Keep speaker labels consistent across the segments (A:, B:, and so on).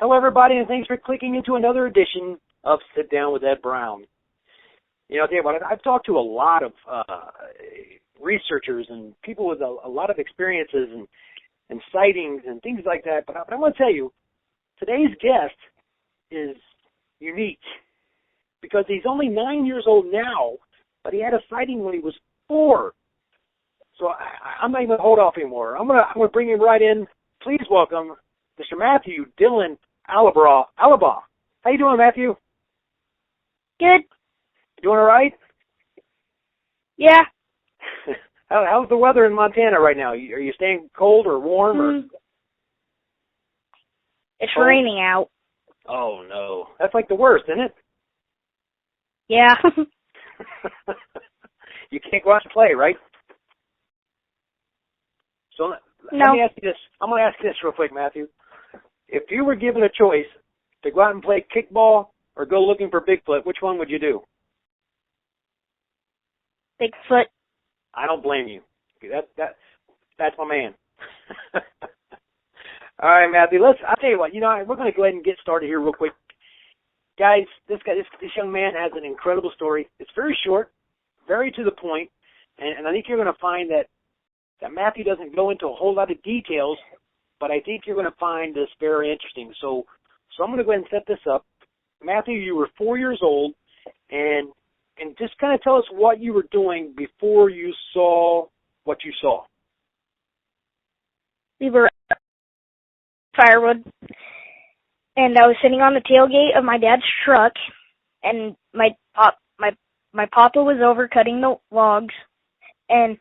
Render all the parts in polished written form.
A: Hello, everybody, and thanks for clicking into another edition of Sit Down with Ed Brown. You know, I'll tell you what, I've talked to a lot of researchers and people with a lot of experiences and sightings and things like that, but I want to tell you, today's guest is unique because he's only 9 years old now, but he had a sighting when he was 4. So I'm not even going to hold off anymore. I'm going to bring him right in. Please welcome Mr. Matthew Dillon Allabaugh. How you doing, Matthew?
B: Good.
A: You doing all right?
B: Yeah.
A: How's the weather in Montana right now? Are you staying cold or warm? Or
B: It's raining out.
A: Oh, no. That's like the worst, isn't it?
B: Yeah.
A: You can't go out and play, right? So
B: No.
A: let me ask you this. I'm going to ask you this real quick, Matthew. If you were given a choice to go out and play kickball or go looking for Bigfoot, which one would you do?
B: Bigfoot.
A: I don't blame you. That's my man. All right, Matthew. I'll tell you what. We're going to go ahead and get started here real quick, guys. This young man has an incredible story. It's very short, very to the point, and I think you're going to find that Matthew doesn't go into a whole lot of details, but I think you're going to find this very interesting. So I'm going to go ahead and set this up. Matthew, you were 4 years old, and just kind of tell us what you were doing before you saw what you saw.
B: We were firewood, and I was sitting on the tailgate of my dad's truck, and my papa was over cutting the logs, and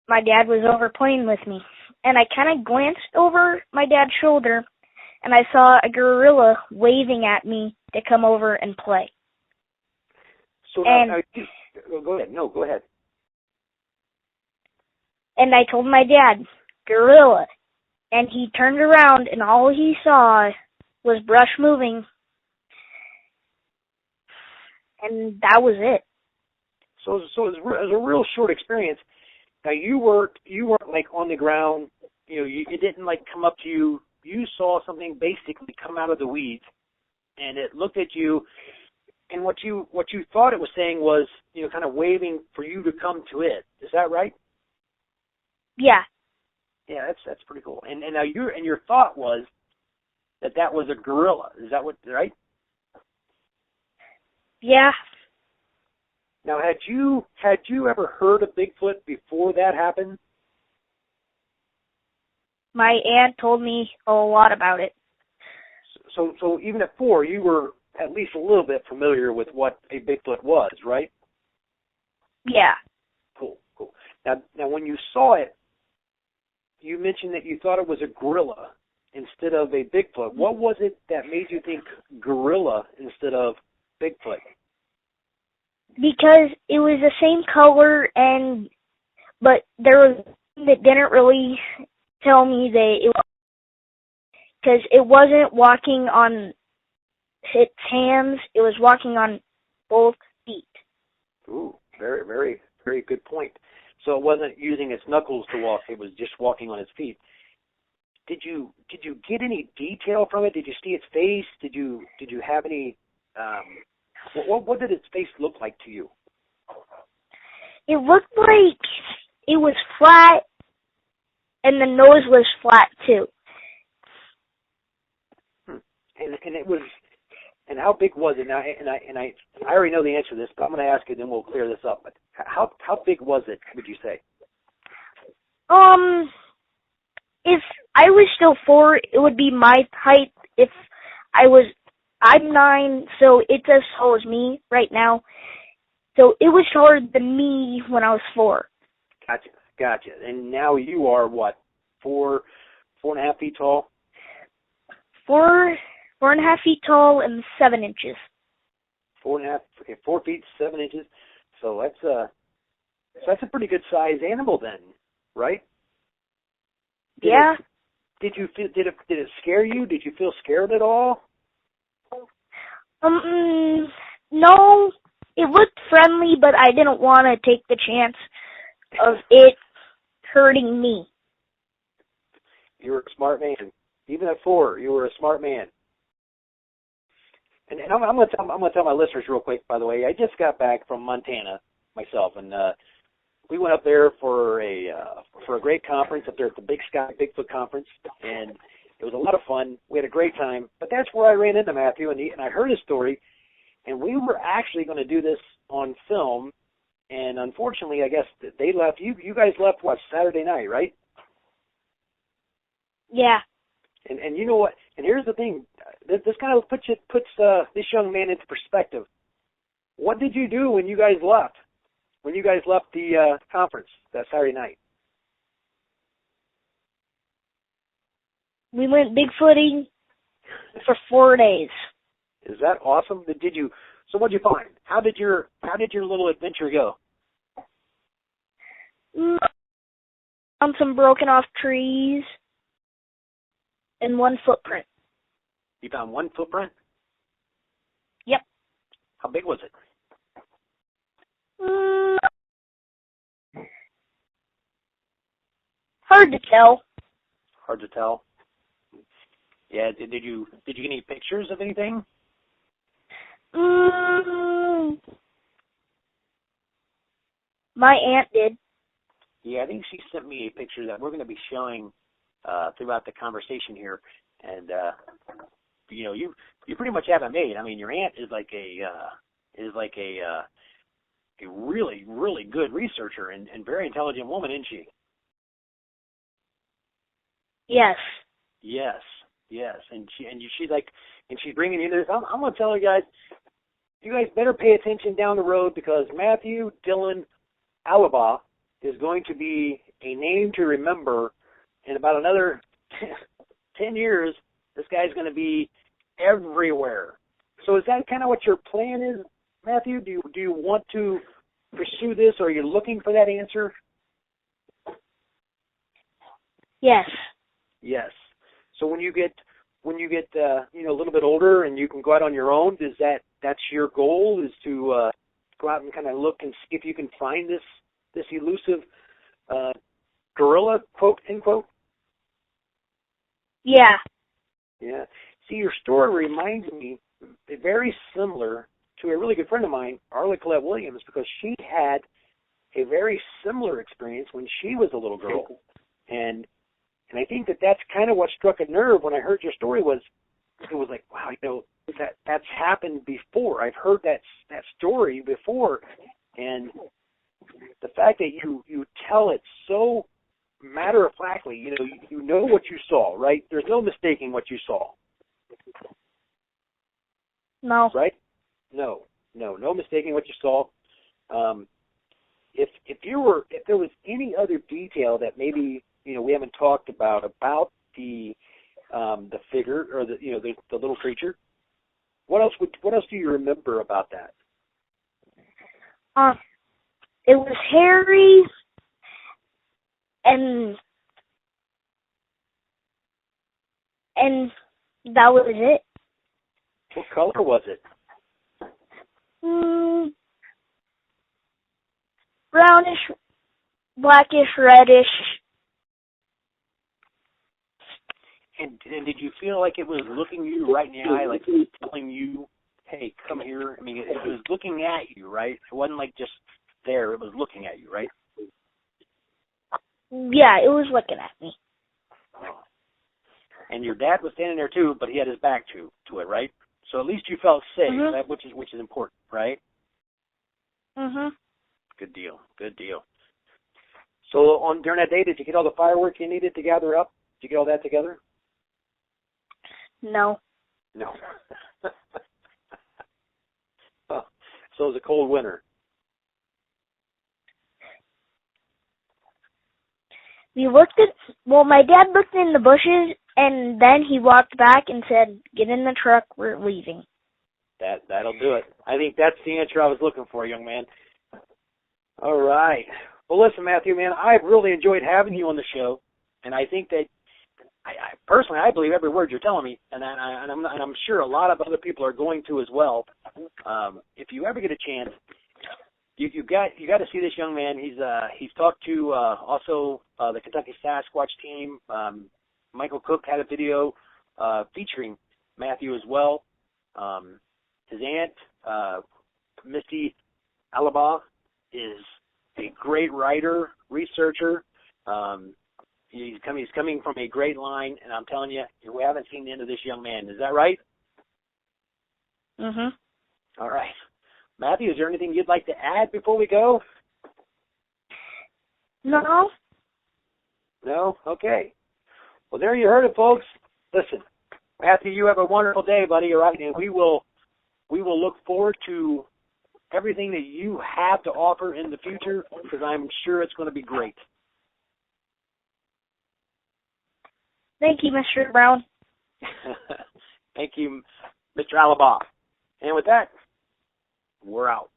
B: my dad was over playing with me. And I kind of glanced over my dad's shoulder, and I saw a gorilla waving at me to come over and play.
A: So go ahead. No, go ahead.
B: And I told my dad, gorilla. And he turned around, and all he saw was brush moving. And that was it.
A: So it was a real short experience. Now, you weren't like on the ground, it didn't like come up to you. You saw something basically come out of the weeds, and it looked at you, and what you thought it was saying was, kind of waving for you to come to it. Is that right?
B: Yeah.
A: Yeah, that's pretty cool. And now your thought was that was a gorilla. Is that right?
B: Yeah.
A: Now, had you ever heard of Bigfoot before that happened?
B: My aunt told me a lot about it.
A: So even at 4, you were at least a little bit familiar with what a Bigfoot was, right?
B: Yeah.
A: Cool. Now when you saw it, you mentioned that you thought it was a gorilla instead of a Bigfoot. What was it that made you think gorilla instead of Bigfoot?
B: Because it was the same color, but there was that didn't really tell me that it was, because it wasn't walking on its hands, it was walking on both feet.
A: Ooh, very, very, very good point. So it wasn't using its knuckles to walk, it was just walking on its feet. Did you get any detail from it? Did you see its face? Did you have any what did its face look like to you?
B: It looked like it was flat, and the nose was flat too.
A: And it was, and how big was it? Now, and I already know the answer to this, but I'm going to ask it, then we'll clear this up. But how big was it? Would you say?
B: If I was still 4, it would be my height. I'm 9, so it's as tall as me right now. So it was taller than me when I was 4.
A: Gotcha. And now you are what? 4.5 feet tall?
B: 4.5 feet tall and 7 inches.
A: 4.5. Okay, 4 feet 7 inches. So that's a pretty good sized animal then, right?
B: Yeah.
A: Did it scare you? Did you feel scared at all?
B: No, it looked friendly, but I didn't want to take the chance of it hurting me.
A: You were a smart man. Even at 4, you were a smart man. And I'm going to tell my listeners real quick. By the way, I just got back from Montana myself, and we went up there for a great conference up there at the Big Sky Bigfoot Conference, and it was a lot of fun. We had a great time. But that's where I ran into Matthew, and I heard his story, and we were actually going to do this on film, and unfortunately, I guess they left. You guys left what, Saturday night, right?
B: Yeah.
A: And you know what? And here's the thing. This kind of puts this young man into perspective. What did you do when you guys left? When you guys left the conference that Saturday night?
B: We went Bigfooting for 4 days.
A: Is that awesome? So what'd you find? How did your little adventure go?
B: Found some broken off trees and one footprint.
A: You found one footprint?
B: Yep.
A: How big was it?
B: Hard to tell.
A: Hard to tell. Yeah. Did you get any pictures of anything?
B: My aunt did.
A: Yeah, I think she sent me a picture that we're going to be showing throughout the conversation here, and you pretty much have it made. I mean, your aunt is like a really, really good researcher and very intelligent woman, isn't she?
B: Yes.
A: Yes, and she's bringing you this. I'm going to tell you guys better pay attention down the road, because Matthew Dillon Allabaugh is going to be a name to remember in about another 10 years. This guy's going to be everywhere. So is that kind of what your plan is, Matthew? Do you want to pursue this, or are you looking for that answer?
B: Yes.
A: Yes. So when you get a little bit older and you can go out on your own, that's your goal, is to go out and kind of look and see if you can find this elusive gorilla, quote unquote?
B: Yeah.
A: Yeah. See, your story reminds me very similar to a really good friend of mine, Arla Colette Williams, because she had a very similar experience when she was a little girl. And I think that's kind of what struck a nerve when I heard your story. It was like, wow, that's happened before. I've heard that story before. And the fact that you tell it so matter-of-factly, you know what you saw, right? There's no mistaking what you saw.
B: No.
A: Right? No mistaking what you saw. If there was any other detail that maybe we haven't talked about the figure, or the little creature, what else do you remember about that?
B: It was hairy, and that was it.
A: What color was it?
B: Brownish, blackish, reddish.
A: And did you feel like it was looking you right in the eye, like it was telling you, hey, come here? I mean, it was looking at you, right? It wasn't like just there. It was looking at you, right?
B: Yeah, it was looking at me.
A: And your dad was standing there too, but he had his back to it, right? So at least you felt safe,
B: Mm-hmm.
A: which is important, right?
B: Mhm.
A: Good deal. So during that day, did you get all the fireworks you needed to gather up? Did you get all that together?
B: No.
A: No. Oh, so it was a cold winter.
B: My dad looked in the bushes, and then he walked back and said, "Get in the truck, we're leaving."
A: That'll do it. I think that's the answer I was looking for, young man. All right. Well, listen, Matthew, man, I've really enjoyed having you on the show, and I think that I personally believe every word you're telling me, and I'm sure a lot of other people are going to as well. If you ever get a chance, you got to see this young man. He's talked to also the Kentucky Sasquatch team. Michael Cook had a video featuring Matthew as well. His aunt, Misty Allabaugh, is a great writer, researcher. He's coming from a great line, and I'm telling you, we haven't seen the end of this young man. Is that right?
B: Mhm.
A: All right. Matthew, is there anything you'd like to add before we go?
B: No.
A: No? Okay. Well, there you heard it, folks. Listen, Matthew, you have a wonderful day, buddy, all right? And we will look forward to everything that you have to offer in the future, because I'm sure it's going to be great.
B: Thank you, Mr. Brown.
A: Thank you, Mr. Allabaugh. And with that, we're out.